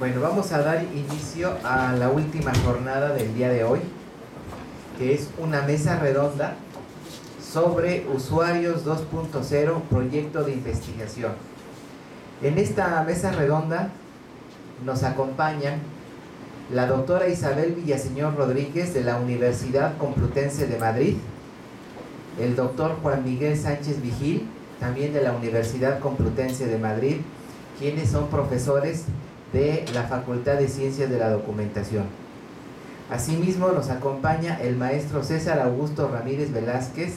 Bueno, vamos a dar inicio a la última jornada del día de hoy, que es una mesa redonda sobre usuarios 2.0, proyecto de investigación. En esta mesa redonda nos acompañan la doctora Isabel Villaseñor Rodríguez de la Universidad Complutense de Madrid, el doctor Juan Miguel Sánchez Vigil, también de la Universidad Complutense de Madrid, quienes son profesores de la Facultad de Ciencias de la Documentación. Asimismo nos acompaña el maestro César Augusto Ramírez Velázquez,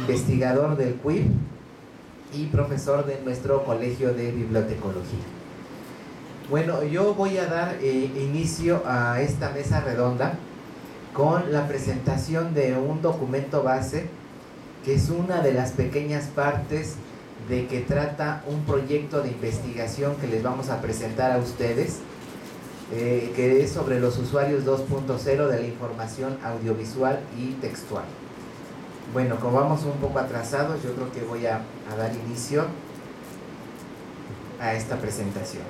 investigador del CUIB y profesor de nuestro Colegio de Bibliotecología. Bueno, yo voy a dar inicio a esta mesa redonda con la presentación de un documento base, que es una de las pequeñas partes de que trata un proyecto de investigación que les vamos a presentar a ustedes, que es sobre los usuarios 2.0 de la información audiovisual y textual. Bueno, como vamos un poco atrasados, yo creo que voy a dar inicio a esta presentación.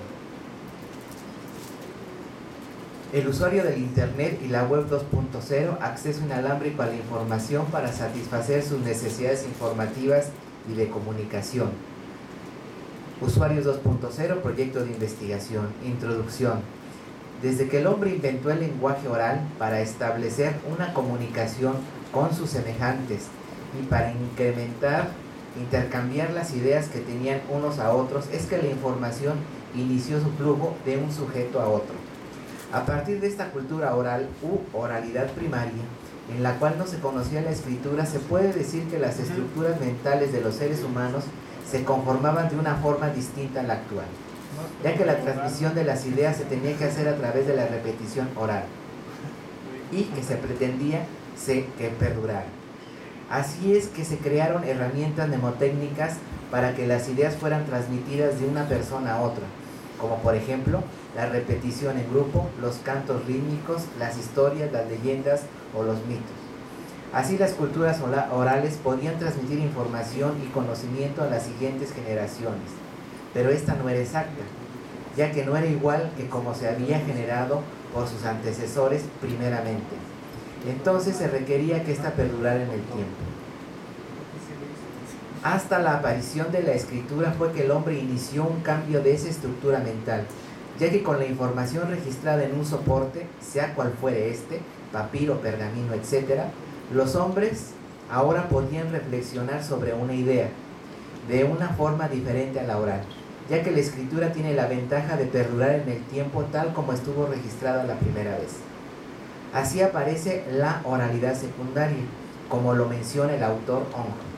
El usuario del Internet y la Web 2.0, acceso inalámbrico a la información para satisfacer sus necesidades informativas y de comunicación. Usuarios 2.0, proyecto de investigación. Introducción. Desde que el hombre inventó el lenguaje oral para establecer una comunicación con sus semejantes y para intercambiar las ideas que tenían unos a otros, es que la información inició su flujo de un sujeto a otro. A partir de esta cultura oral u oralidad primaria, en la cual no se conocía la escritura, se puede decir que las estructuras mentales de los seres humanos se conformaban de una forma distinta a la actual, ya que la transmisión de las ideas se tenía que hacer a través de la repetición oral y que se pretendía que perdurara. Así es que se crearon herramientas mnemotécnicas para que las ideas fueran transmitidas de una persona a otra, como por ejemplo la repetición en grupo, los cantos rítmicos, las historias, las leyendas o los mitos. Así las culturas orales podían transmitir información y conocimiento a las siguientes generaciones, pero esta no era exacta, ya que no era igual que como se había generado por sus antecesores primeramente. Entonces se requería que ésta perdurara en el tiempo. Hasta la aparición de la escritura fue que el hombre inició un cambio de esa estructura mental, ya que con la información registrada en un soporte, sea cual fuere este, papiro, pergamino, etc., los hombres ahora podían reflexionar sobre una idea de una forma diferente a la oral, ya que la escritura tiene la ventaja de perdurar en el tiempo tal como estuvo registrada la primera vez. Así aparece la oralidad secundaria, como lo menciona el autor Ong.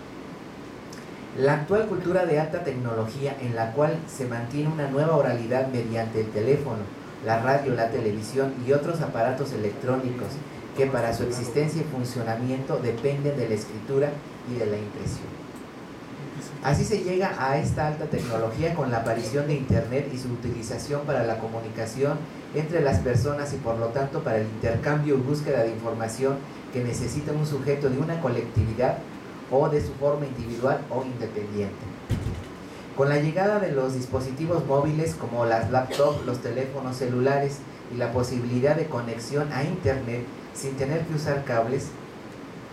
La actual cultura de alta tecnología, en la cual se mantiene una nueva oralidad mediante el teléfono, la radio, la televisión y otros aparatos electrónicos que para su existencia y funcionamiento dependen de la escritura y de la impresión. Así se llega a esta alta tecnología con la aparición de Internet y su utilización para la comunicación entre las personas y por lo tanto para el intercambio y búsqueda de información que necesita un sujeto de una colectividad o de su forma individual o independiente. Con la llegada de los dispositivos móviles como las laptops, los teléfonos celulares y la posibilidad de conexión a Internet sin tener que usar cables,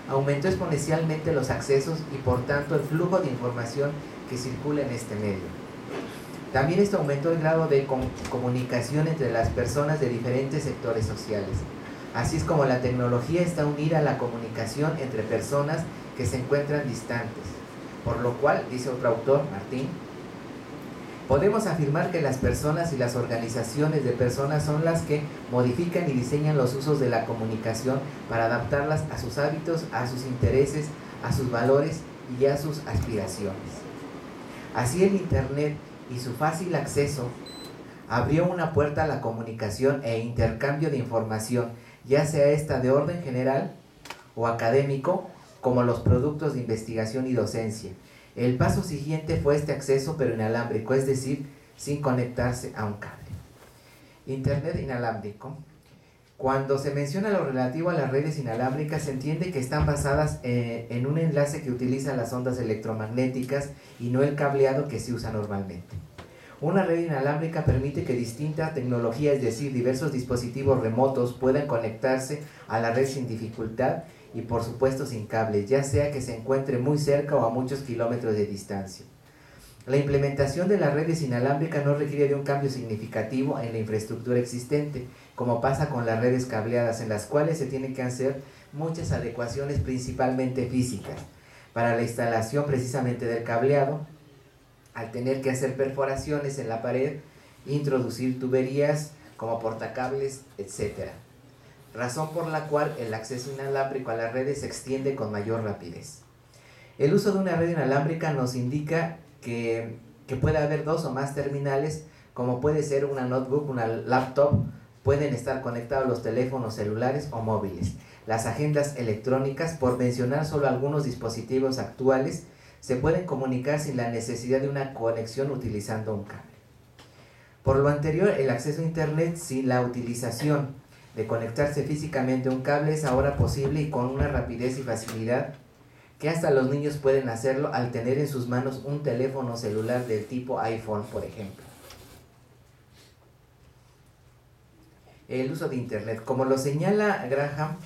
aumentó exponencialmente los accesos y por tanto el flujo de información que circula en este medio. También esto aumentó el grado de comunicación entre las personas de diferentes sectores sociales. Así es como la tecnología está unida a la comunicación entre personas que se encuentran distantes, por lo cual, dice otro autor, Martín, podemos afirmar que las personas y las organizaciones de personas son las que modifican y diseñan los usos de la comunicación para adaptarlas a sus hábitos, a sus intereses, a sus valores y a sus aspiraciones. Así el Internet y su fácil acceso abrió una puerta a la comunicación e intercambio de información, ya sea esta de orden general o académico, como los productos de investigación y docencia. El paso siguiente fue este acceso pero inalámbrico, es decir, sin conectarse a un cable. Internet inalámbrico. Cuando se menciona lo relativo a las redes inalámbricas, se entiende que están basadas en un enlace que utiliza las ondas electromagnéticas y no el cableado que se usa normalmente. Una red inalámbrica permite que distinta tecnología, es decir, diversos dispositivos remotos, puedan conectarse a la red sin dificultad y por supuesto sin cables, ya sea que se encuentre muy cerca o a muchos kilómetros de distancia. La implementación de las redes inalámbricas no requiere de un cambio significativo en la infraestructura existente, como pasa con las redes cableadas, en las cuales se tienen que hacer muchas adecuaciones, principalmente físicas. Para la instalación precisamente del cableado, al tener que hacer perforaciones en la pared, introducir tuberías como portacables, etc. Razón por la cual el acceso inalámbrico a las redes se extiende con mayor rapidez. El uso de una red inalámbrica nos indica que puede haber dos o más terminales, como puede ser una notebook, una laptop, pueden estar conectados los teléfonos celulares o móviles. Las agendas electrónicas, por mencionar solo algunos dispositivos actuales, se pueden comunicar sin la necesidad de una conexión utilizando un cable. Por lo anterior, el acceso a Internet sin la utilización de conectarse físicamente a un cable es ahora posible y con una rapidez y facilidad que hasta los niños pueden hacerlo al tener en sus manos un teléfono celular del tipo iPhone, por ejemplo. El uso de Internet. Como lo señala Graham,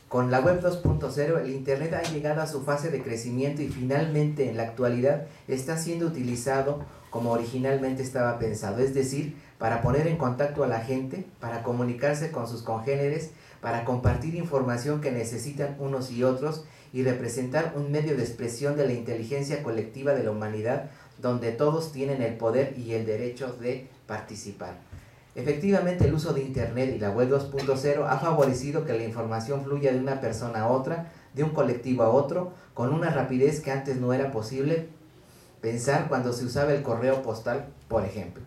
con la web 2.0 el Internet ha llegado a su fase de crecimiento y finalmente en la actualidad está siendo utilizado como originalmente estaba pensado, es decir, para poner en contacto a la gente, para comunicarse con sus congéneres, para compartir información que necesitan unos y otros y representar un medio de expresión de la inteligencia colectiva de la humanidad donde todos tienen el poder y el derecho de participar. Efectivamente, el uso de Internet y la web 2.0 ha favorecido que la información fluya de una persona a otra, de un colectivo a otro, con una rapidez que antes no era posible pensar cuando se usaba el correo postal, por ejemplo.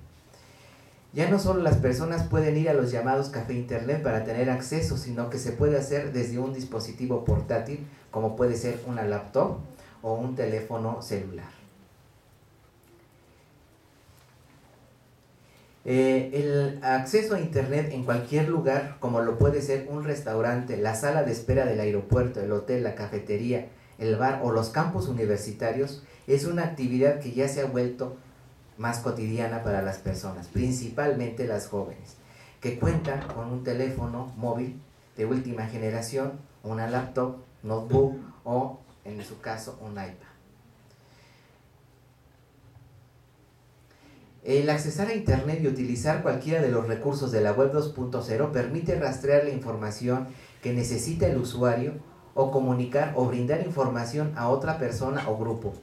Ya no solo las personas pueden ir a los llamados café internet para tener acceso, sino que se puede hacer desde un dispositivo portátil, como puede ser una laptop o un teléfono celular. El acceso a Internet en cualquier lugar, como lo puede ser un restaurante, la sala de espera del aeropuerto, el hotel, la cafetería, el bar o los campus universitarios, es una actividad que ya se ha vuelto más cotidiana para las personas, principalmente las jóvenes, que cuentan con un teléfono móvil de última generación, una laptop, notebook o, en su caso, un iPad. El accesar a Internet y utilizar cualquiera de los recursos de la web 2.0 permite rastrear la información que necesita el usuario o comunicar o brindar información a otra persona o grupo.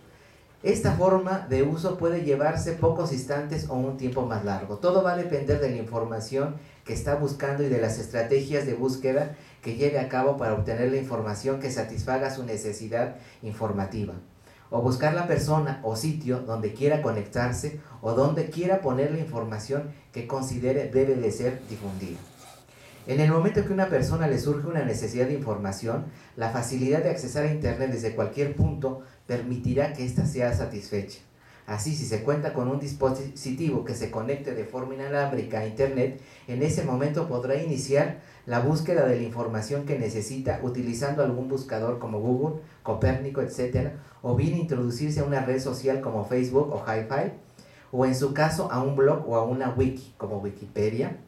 Esta forma de uso puede llevarse pocos instantes o un tiempo más largo. Todo va a depender de la información que está buscando y de las estrategias de búsqueda que lleve a cabo para obtener la información que satisfaga su necesidad informativa. O buscar la persona o sitio donde quiera conectarse o donde quiera poner la información que considere debe de ser difundida. En el momento que a una persona le surge una necesidad de información, la facilidad de accesar a Internet desde cualquier punto permitirá que ésta sea satisfecha. Así, si se cuenta con un dispositivo que se conecte de forma inalámbrica a Internet, en ese momento podrá iniciar la búsqueda de la información que necesita utilizando algún buscador como Google, Copérnico, etc., o bien introducirse a una red social como Facebook o Hi-Fi, o en su caso a un blog o a una wiki como Wikipedia,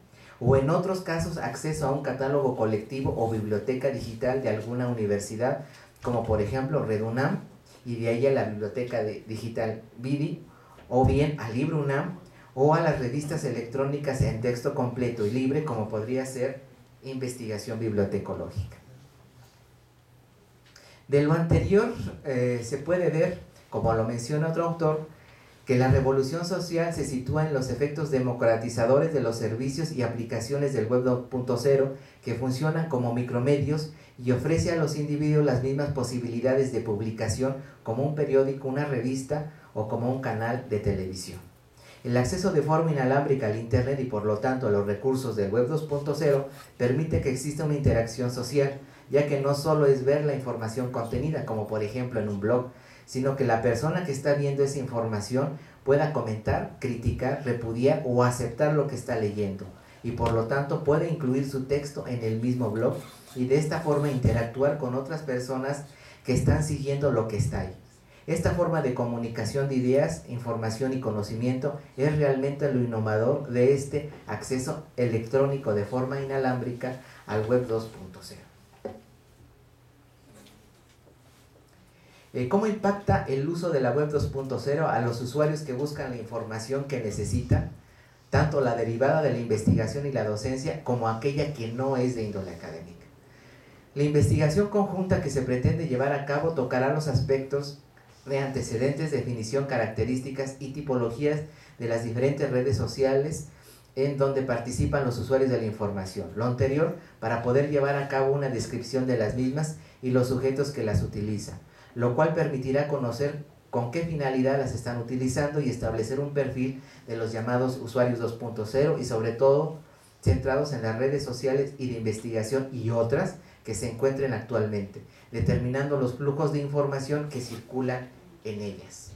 o en otros casos acceso a un catálogo colectivo o biblioteca digital de alguna universidad, como por ejemplo RedUNAM, y de ahí a la biblioteca digital Vidi, o bien a LibreUNAM, o a las revistas electrónicas en texto completo y libre, como podría ser Investigación Bibliotecológica. De lo anterior se puede ver, como lo menciona otro autor, que la revolución social se sitúa en los efectos democratizadores de los servicios y aplicaciones del web 2.0 que funcionan como micromedios y ofrece a los individuos las mismas posibilidades de publicación como un periódico, una revista o como un canal de televisión. El acceso de forma inalámbrica al Internet y por lo tanto a los recursos del web 2.0 permite que exista una interacción social, ya que no solo es ver la información contenida, como por ejemplo en un blog, sino que la persona que está viendo esa información pueda comentar, criticar, repudiar o aceptar lo que está leyendo, y por lo tanto puede incluir su texto en el mismo blog y de esta forma interactuar con otras personas que están siguiendo lo que está ahí. Esta forma de comunicación de ideas, información y conocimiento es realmente lo innovador de este acceso electrónico de forma inalámbrica al Web 2.0. ¿Cómo impacta el uso de la Web 2.0 a los usuarios que buscan la información que necesitan, tanto la derivada de la investigación y la docencia como aquella que no es de índole académica? La investigación conjunta que se pretende llevar a cabo tocará los aspectos de antecedentes, definición, características y tipologías de las diferentes redes sociales en donde participan los usuarios de la información. Lo anterior para poder llevar a cabo una descripción de las mismas y los sujetos que las utilizan, lo cual permitirá conocer con qué finalidad las están utilizando y establecer un perfil de los llamados usuarios 2.0 y sobre todo centrados en las redes sociales y de investigación y otras que se encuentren actualmente, determinando los flujos de información que circulan en ellas.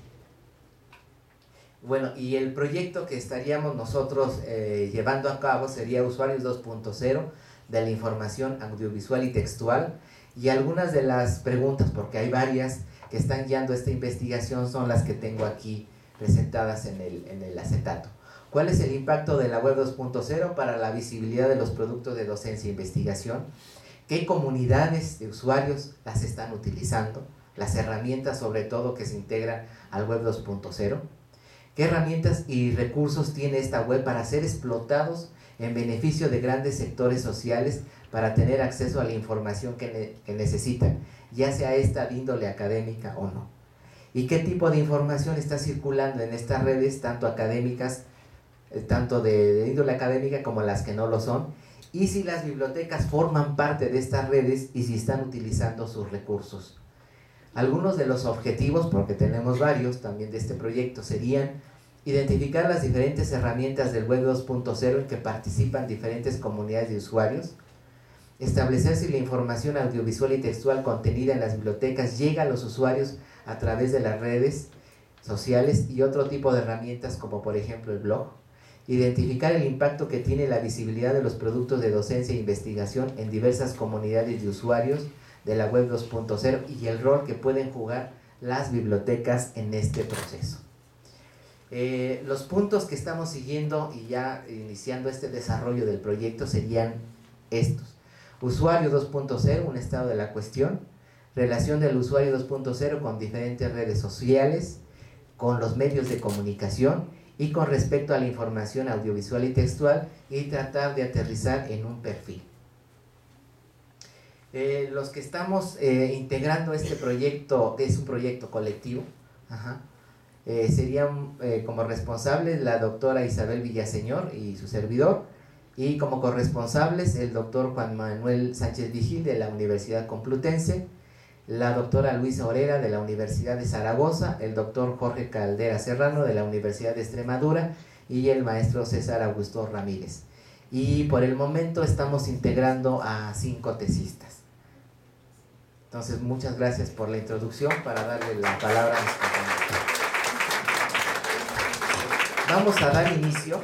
Bueno, y el proyecto que estaríamos nosotros llevando a cabo sería Usuarios 2.0 de la información audiovisual y textual, y algunas de las preguntas, porque hay varias que están guiando esta investigación, son las que tengo aquí presentadas en el acetato. ¿Cuál es el impacto de la Web 2.0 para la visibilidad de los productos de docencia e investigación? ¿Qué comunidades de usuarios las están utilizando? Las herramientas sobre todo que se integran al Web 2.0. ¿Qué herramientas y recursos tiene esta web para ser explotados en beneficio de grandes sectores sociales para tener acceso a la información que necesitan, ya sea esta de índole académica o no? ¿Y qué tipo de información está circulando en estas redes, tanto académicas, tanto de índole académica como las que no lo son? Y si las bibliotecas forman parte de estas redes y si están utilizando sus recursos. Algunos de los objetivos, porque tenemos varios también de este proyecto, serían identificar las diferentes herramientas del Web 2.0 en que participan diferentes comunidades de usuarios, establecer si la información audiovisual y textual contenida en las bibliotecas llega a los usuarios a través de las redes sociales y otro tipo de herramientas como por ejemplo el blog, identificar el impacto que tiene la visibilidad de los productos de docencia e investigación en diversas comunidades de usuarios de la Web 2.0 y el rol que pueden jugar las bibliotecas en este proceso. Los puntos que estamos siguiendo y ya iniciando este desarrollo del proyecto serían estos: usuario 2.0, un estado de la cuestión; relación del usuario 2.0 con diferentes redes sociales, con los medios de comunicación y con respecto a la información audiovisual y textual, y tratar de aterrizar en un perfil. Los que estamos integrando este proyecto, es un proyecto colectivo, serían como responsables la doctora Isabel Villaseñor y su servidor, y como corresponsables el doctor Juan Manuel Sánchez Vigil de la Universidad Complutense, la doctora Luisa Orera de la Universidad de Zaragoza, el doctor Jorge Caldera Serrano de la Universidad de Extremadura y el maestro César Augusto Ramírez. Y por el momento estamos integrando a 5 tesistas. Entonces, muchas gracias por la introducción, para darle la palabra a mis compañeros. Vamos a dar inicio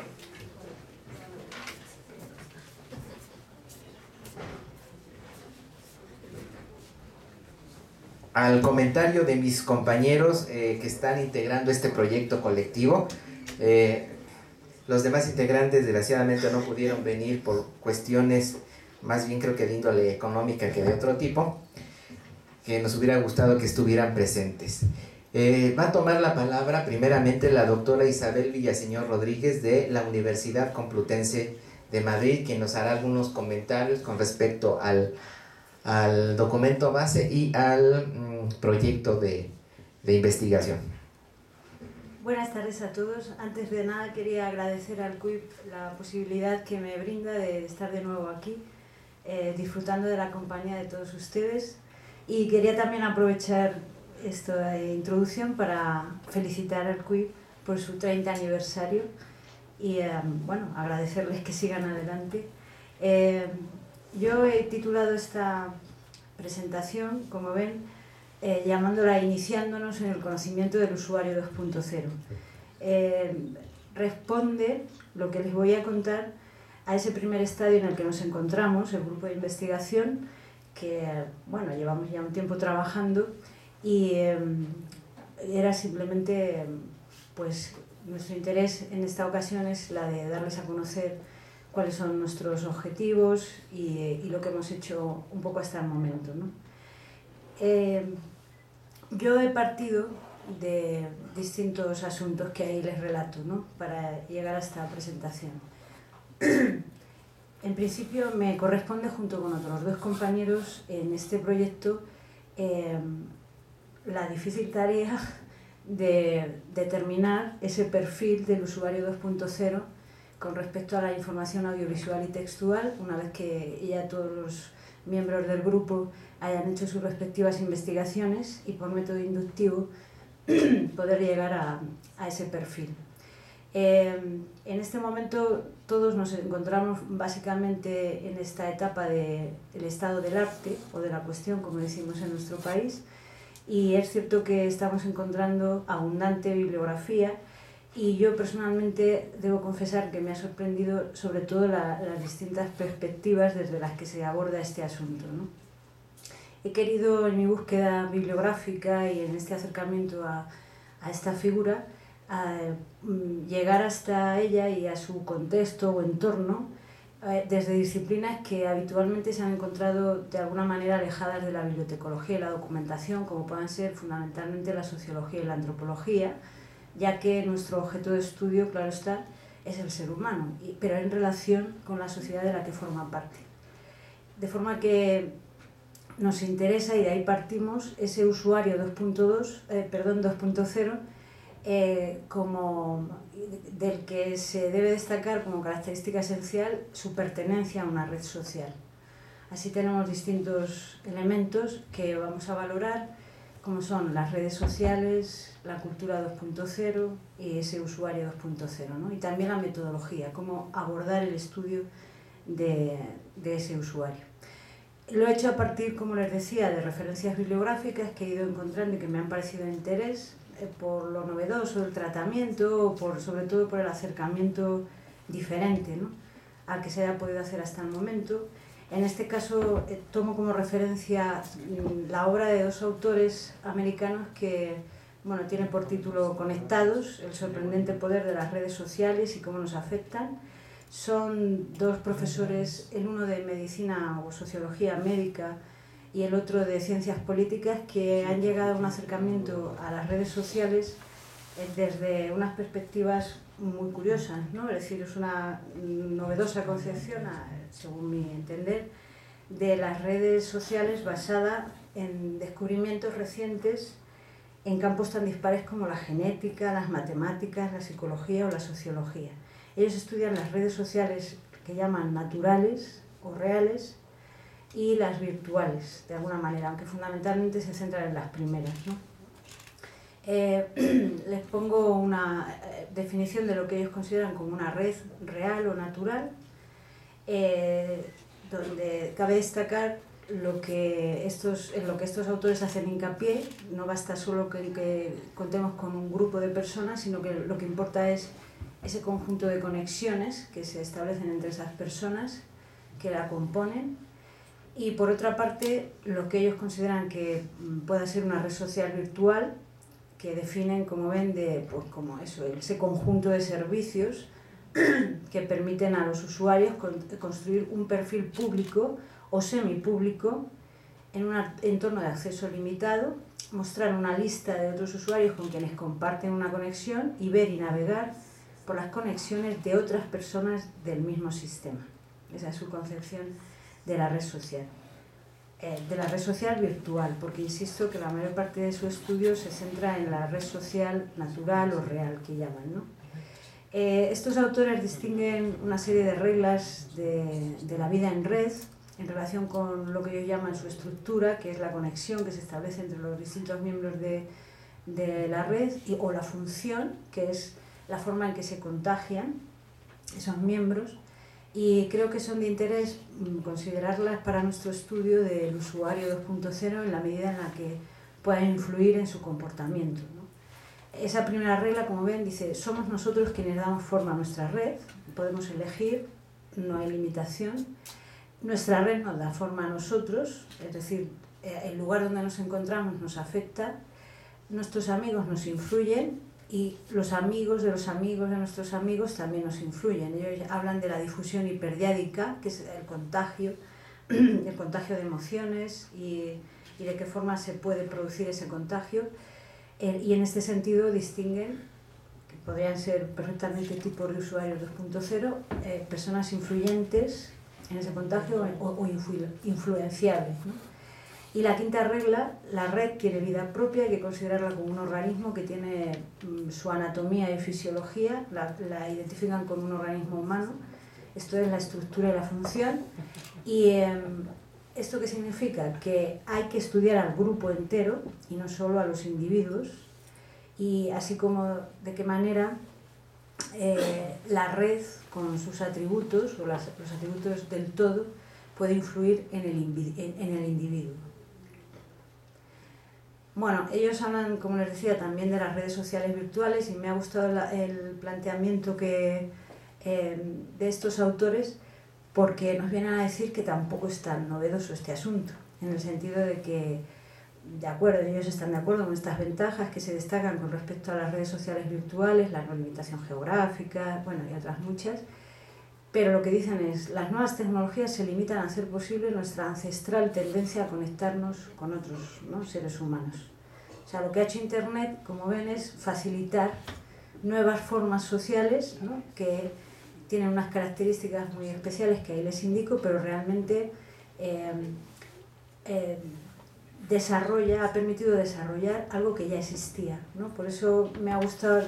al comentario de mis compañeros que están integrando este proyecto colectivo. Los demás integrantes desgraciadamente no pudieron venir por cuestiones más bien creo que de índole económica que de otro tipo, que nos hubiera gustado que estuvieran presentes. Va a tomar la palabra primeramente la doctora Isabel Villaseñor Rodríguez de la Universidad Complutense de Madrid, quien nos hará algunos comentarios con respecto al documento base y al proyecto de investigación. Buenas tardes a todos. Antes de nada quería agradecer al CUIP la posibilidad que me brinda de estar de nuevo aquí, disfrutando de la compañía de todos ustedes, y quería también aprovechar esta introducción para felicitar al CUIP por su 30 aniversario y bueno, agradecerles que sigan adelante. Yo he titulado esta presentación, como ven, llamándola Iniciándonos en el conocimiento del usuario 2.0. Responde lo que les voy a contar a ese primer estadio en el que nos encontramos, el grupo de investigación, que bueno, llevamos ya un tiempo trabajando, y era simplemente, pues, nuestro interés en esta ocasión es la de darles a conocer cuáles son nuestros objetivos y lo que hemos hecho un poco hasta el momento, ¿no? Yo he partido de distintos asuntos que ahí les relato, ¿no?, para llegar a esta presentación. En principio me corresponde, junto con otros 2 compañeros en este proyecto, la difícil tarea de determinar ese perfil del usuario 2.0 con respecto a la información audiovisual y textual, una vez que ya todos los miembros del grupo hayan hecho sus respectivas investigaciones y por método inductivo poder llegar a ese perfil. En este momento todos nos encontramos básicamente en esta etapa del estado del arte o de la cuestión, como decimos en nuestro país, y es cierto que estamos encontrando abundante bibliografía y yo personalmente debo confesar que me ha sorprendido sobre todo las distintas perspectivas desde las que se aborda este asunto, ¿no? He querido en mi búsqueda bibliográfica y en este acercamiento a esta figura llegar hasta ella y a su contexto o entorno desde disciplinas que habitualmente se han encontrado de alguna manera alejadas de la bibliotecología y la documentación, como puedan ser fundamentalmente la sociología y la antropología, ya que nuestro objeto de estudio, claro está, es el ser humano, pero en relación con la sociedad de la que forma parte. De forma que nos interesa, y de ahí partimos, ese usuario 2.0 como del que se debe destacar como característica esencial su pertenencia a una red social. Así tenemos distintos elementos que vamos a valorar, como son las redes sociales, la cultura 2.0 y ese usuario 2.0, ¿no? Y también la metodología, cómo abordar el estudio de ese usuario. Lo he hecho a partir, como les decía, de referencias bibliográficas que he ido encontrando y que me han parecido de interés, por lo novedoso del tratamiento, sobre todo por el acercamiento diferente, ¿no?, al que se haya podido hacer hasta el momento. En este caso tomo como referencia la obra de 2 autores americanos que, bueno, tienen por título Conectados, el sorprendente poder de las redes sociales y cómo nos afectan. Son 2 profesores, el uno de medicina o sociología médica y el otro de ciencias políticas, que han llegado a un acercamiento a las redes sociales desde unas perspectivas muy curiosas, ¿no? Es decir, es una novedosa concepción, según mi entender, de las redes sociales basada en descubrimientos recientes en campos tan dispares como la genética, las matemáticas, la psicología o la sociología. Ellos estudian las redes sociales que llaman naturales o reales y las virtuales, de alguna manera, aunque fundamentalmente se centran en las primeras, ¿no? Les pongo una definición de lo que ellos consideran como una red real o natural, donde cabe destacar en lo que estos autores hacen hincapié. No basta solo que contemos con un grupo de personas, sino que lo que importa es ese conjunto de conexiones que se establecen entre esas personas que la componen. Y por otra parte, lo que ellos consideran que pueda ser una red social virtual, que definen, como ven, pues como eso, ese conjunto de servicios que permiten a los usuarios construir un perfil público o semipúblico en un entorno de acceso limitado, mostrar una lista de otros usuarios con quienes comparten una conexión y ver y navegar por las conexiones de otras personas del mismo sistema. Esa es su concepción de la red social. De la red social virtual, porque insisto que la mayor parte de su estudio se centra en la red social natural o real, que llaman, ¿no? Estos autores distinguen una serie de reglas de la vida en red en relación con lo que ellos llaman su estructura, que es la conexión que se establece entre los distintos miembros de la red, o la función, que es la forma en que se contagian esos miembros. Y creo que son de interés considerarlas para nuestro estudio del usuario 2.0 en la medida en la que puedan influir en su comportamiento, ¿no? Esa primera regla, como ven, dice: somos nosotros quienes damos forma a nuestra red, podemos elegir, no hay limitación. Nuestra red nos da forma a nosotros, es decir, el lugar donde nos encontramos nos afecta. nuestros amigos nos influyen y los amigos de nuestros amigos también nos influyen. Ellos hablan de la difusión hiperdiádica, que es el contagio de emociones y de qué forma se puede producir ese contagio. Y en este sentido distinguen, que podrían ser perfectamente tipos de usuarios 2.0, personas influyentes en ese contagio o influenciables, ¿no? Y la quinta regla, la red tiene vida propia, hay que considerarla como un organismo que tiene su anatomía y fisiología, la identifican con un organismo humano, esto es la estructura y la función. Y ¿esto qué significa? Que hay que estudiar al grupo entero y no solo a los individuos, y así como de qué manera la red con sus atributos o los atributos del todo puede influir en el individuo. Bueno, ellos hablan, como les decía, también de las redes sociales virtuales y me ha gustado el planteamiento de estos autores, porque nos vienen a decir que tampoco es tan novedoso este asunto, en el sentido de que, de acuerdo, ellos están de acuerdo con estas ventajas que se destacan con respecto a las redes sociales virtuales, la no limitación geográfica, bueno, y otras muchas, pero lo que dicen es, las nuevas tecnologías se limitan a hacer posible nuestra ancestral tendencia a conectarnos con otros, ¿no?, seres humanos. O sea, lo que ha hecho Internet, como ven, es facilitar nuevas formas sociales, ¿no?, que tienen unas características muy especiales que ahí les indico, pero realmente ha permitido desarrollar algo que ya existía, ¿no? Por eso me ha gustado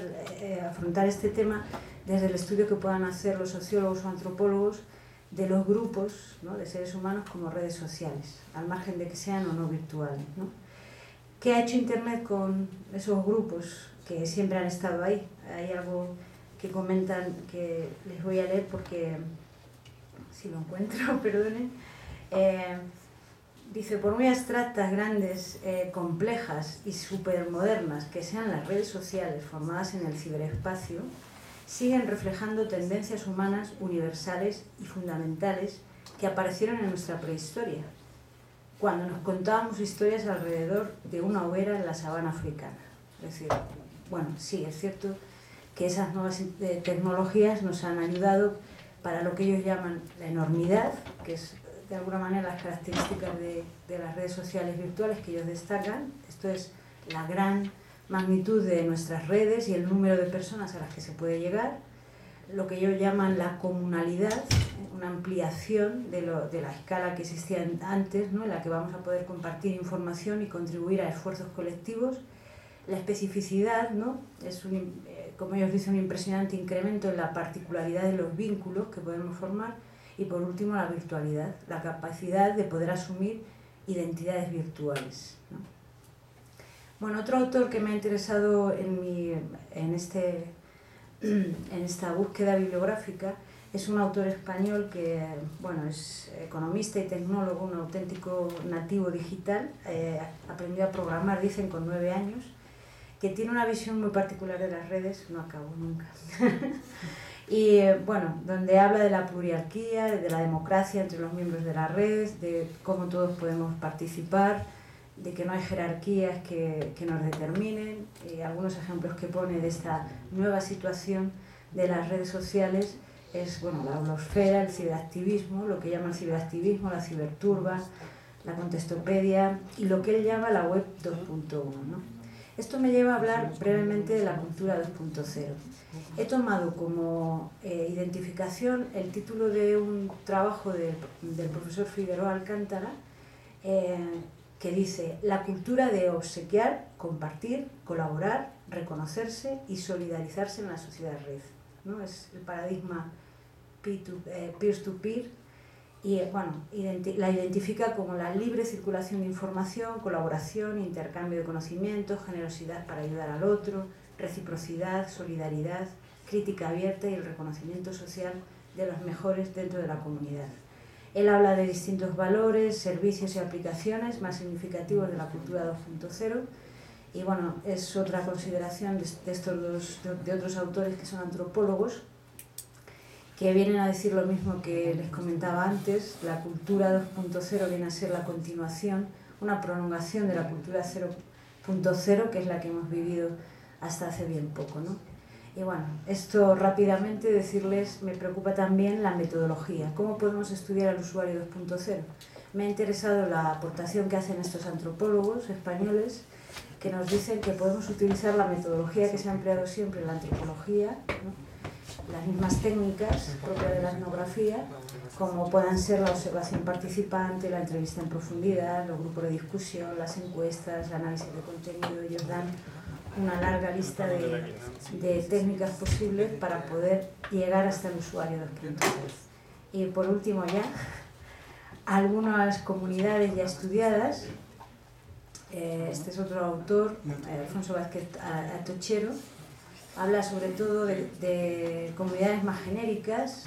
afrontar este tema desde el estudio que puedan hacer los sociólogos o antropólogos de los grupos, ¿no?, de seres humanos como redes sociales, al margen de que sean o no virtuales, ¿no? ¿Qué ha hecho Internet con esos grupos que siempre han estado ahí? Hay algo que comentan que les voy a leer porque, si lo encuentro, perdonen. Dice, por muy abstractas, grandes, complejas y supermodernas que sean las redes sociales formadas en el ciberespacio, siguen reflejando tendencias humanas universales y fundamentales que aparecieron en nuestra prehistoria, cuando nos contábamos historias alrededor de una hoguera en la sabana africana. Es decir, bueno, sí, es cierto que esas nuevas tecnologías nos han ayudado para lo que ellos llaman la enormidad, que es de alguna manera las características de las redes sociales virtuales que ellos destacan. Esto es la gran magnitud de nuestras redes y el número de personas a las que se puede llegar, lo que ellos llaman la comunalidad, una ampliación de la escala que existía antes, ¿no?, en la que vamos a poder compartir información y contribuir a esfuerzos colectivos. La especificidad, ¿no?, es como ellos dicen, un impresionante incremento en la particularidad de los vínculos que podemos formar. Y por último, la virtualidad, la capacidad de poder asumir identidades virtuales, ¿no? Bueno, otro autor que me ha interesado en esta búsqueda bibliográfica es un autor español que, bueno, es economista y tecnólogo, un auténtico nativo digital, aprendió a programar, dicen, con 9 años, que tiene una visión muy particular de las redes, no acabo nunca, y bueno, donde habla de la pluralquía, de la democracia entre los miembros de la red, de cómo todos podemos participar, de que no hay jerarquías que nos determinen, y algunos ejemplos que pone de esta nueva situación de las redes sociales es, bueno, la blogosfera, el ciberactivismo, lo que llama el ciberactivismo, la ciberturba, la contestopedia y lo que él llama la web 2.1, ¿no? Esto me lleva a hablar brevemente de la cultura 2.0. He tomado como identificación el título de un trabajo del profesor Figueroa Alcántara, que dice: la cultura de obsequiar, compartir, colaborar, reconocerse y solidarizarse en la sociedad red, ¿no? Es el paradigma peer-to-peer y, bueno, la identifica como la libre circulación de información, colaboración, intercambio de conocimientos, generosidad para ayudar al otro, reciprocidad, solidaridad, crítica abierta y el reconocimiento social de los mejores dentro de la comunidad. Él habla de distintos valores, servicios y aplicaciones más significativos de la cultura 2.0 y, bueno, es otra consideración de otros autores que son antropólogos, que vienen a decir lo mismo que les comentaba antes. La cultura 2.0 viene a ser la continuación, una prolongación de la cultura 2.0, que es la que hemos vivido hasta hace bien poco, ¿no? Y bueno, esto rápidamente decirles, me preocupa también la metodología. ¿Cómo podemos estudiar al usuario 2.0? Me ha interesado la aportación que hacen estos antropólogos españoles que nos dicen que podemos utilizar la metodología que se ha empleado siempre en la antropología, ¿no? Las mismas técnicas propias de la etnografía, como puedan ser la observación participante, la entrevista en profundidad, los grupos de discusión, las encuestas, el análisis de contenido. Ellos dan una larga lista de técnicas posibles para poder llegar hasta el usuario 2.0. Y por último ya, algunas comunidades ya estudiadas, este es otro autor, Alfonso Vázquez Atochero, habla sobre todo de comunidades más genéricas,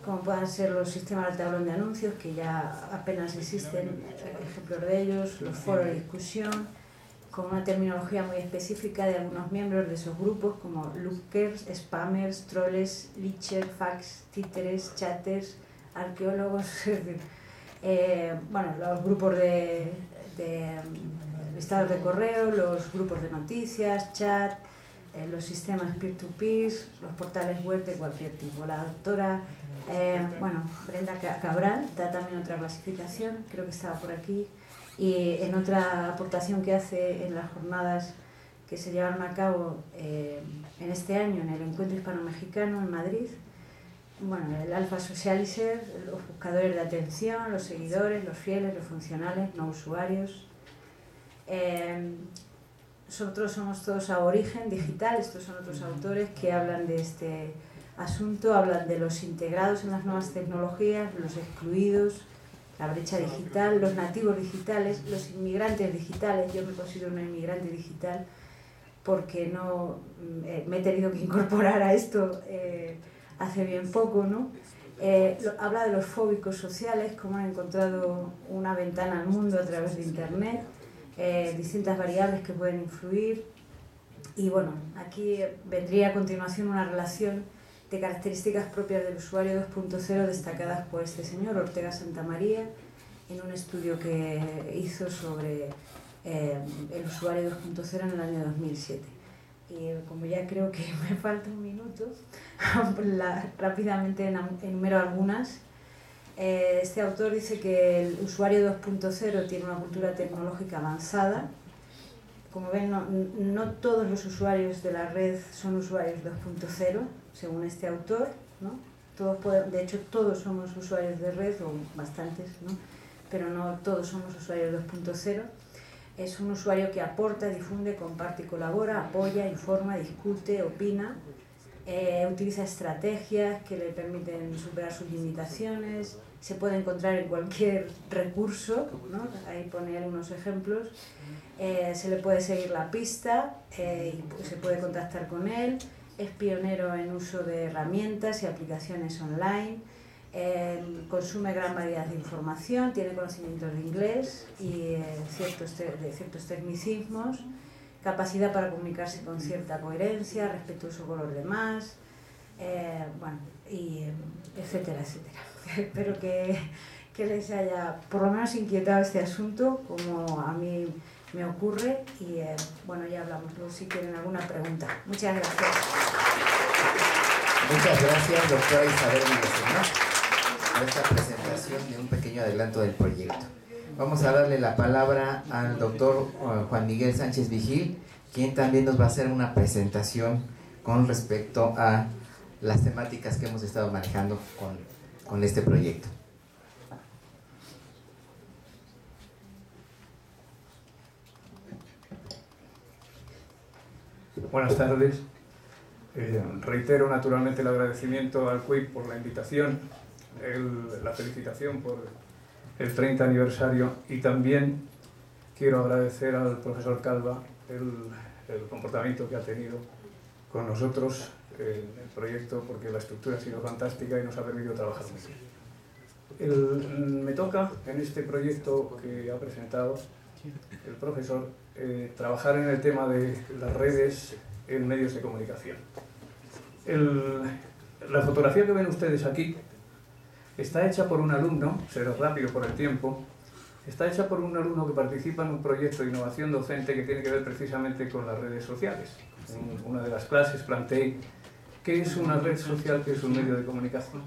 como puedan ser los sistemas de tablón de anuncios, que ya apenas existen ejemplos de ellos, los foros de discusión, con una terminología muy específica de algunos miembros de esos grupos, como lookers, spammers, trolls, leechers, fags, títeres, chatters, arqueólogos, bueno, los grupos de listados de correo, los grupos de noticias, chat, los sistemas peer-to-peer, los portales web de cualquier tipo. La doctora Brenda Cabral da también otra clasificación, creo que estaba por aquí, y en otra aportación que hace en las jornadas que se llevaron a cabo en este año en el Encuentro Hispano-Mexicano en Madrid, bueno, el alpha socializer, los buscadores de atención, los seguidores, los fieles, los funcionales, no usuarios. Nosotros somos todos aborigen digital, estos son otros autores que hablan de este asunto, hablan de los integrados en las nuevas tecnologías, los excluidos, la brecha digital, los nativos digitales, los inmigrantes digitales. Yo me considero una inmigrante digital porque no me he tenido que incorporar a esto hace bien poco, ¿no? Habla de los fóbicos sociales, cómo han encontrado una ventana al mundo a través de Internet, distintas variables que pueden influir. Y bueno, aquí vendría a continuación una relación de características propias del usuario 2.0 destacadas por este señor, Ortega Santamaría, en un estudio que hizo sobre el usuario 2.0 en el año 2007. Y como ya creo que me falta un minuto, rápidamente enumero algunas. Este autor dice que el usuario 2.0 tiene una cultura tecnológica avanzada. Como ven, no todos los usuarios de la red son usuarios 2.0, según este autor, ¿no? De hecho, todos somos usuarios de red, o bastantes, ¿no? Pero no todos somos usuarios 2.0. Es un usuario que aporta, difunde, comparte y colabora, apoya, informa, discute, opina, utiliza estrategias que le permiten superar sus limitaciones, se puede encontrar en cualquier recurso, ¿no? Ahí pone algunos ejemplos. Se le puede seguir la pista y se puede contactar con él. Es pionero en uso de herramientas y aplicaciones online. Consume gran variedad de información, tiene conocimientos de inglés y de ciertos tecnicismos, capacidad para comunicarse con cierta coherencia, respetuoso con los demás, etcétera, etcétera. Espero que les haya por lo menos inquietado este asunto, como a mí me ocurre, y ya hablamos luego si quieren alguna pregunta. Muchas gracias. Muchas gracias, doctora Isabel Villaseñor, por esta presentación de un pequeño adelanto del proyecto. Vamos a darle la palabra al doctor Juan Miguel Sánchez Vigil, quien también nos va a hacer una presentación con respecto a las temáticas que hemos estado manejando con este proyecto. Buenas tardes. Reitero naturalmente el agradecimiento al CUIP por la invitación, la felicitación por el 30 aniversario, y también quiero agradecer al profesor Calva el comportamiento que ha tenido con nosotros en el proyecto, porque la estructura ha sido fantástica y nos ha permitido trabajar muy bien. Me toca en este proyecto que ha presentado el profesor trabajar en el tema de las redes en medios de comunicación. La fotografía que ven ustedes aquí está hecha por un alumno, será rápido por el tiempo, Está hecha por un alumno que participa en un proyecto de innovación docente que tiene que ver precisamente con las redes sociales. En una de las clases planteé qué es una red social, qué es un medio de comunicación.